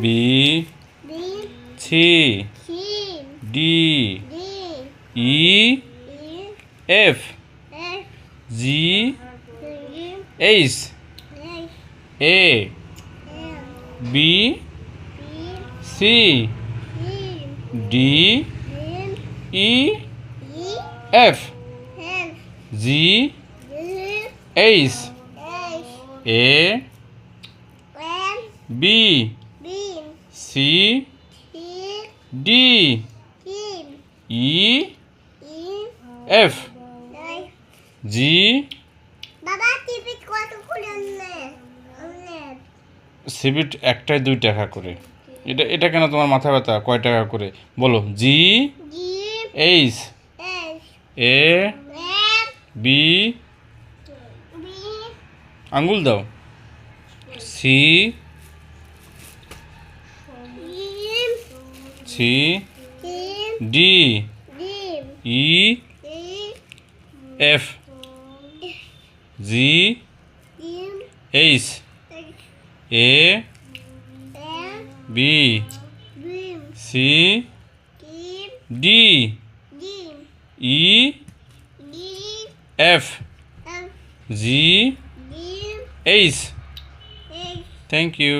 B C D E F G H A B C D E F G H A B C D E F G সিবিট একটাই 2 টাকা করে। এটা এটা কেন তোমার মাথা ব্যথা? কয় টাকা করে বলো? জি এইচ এ বি আঙ্গুল দাও। C C D E F G H A B C D E F G H. Thank you.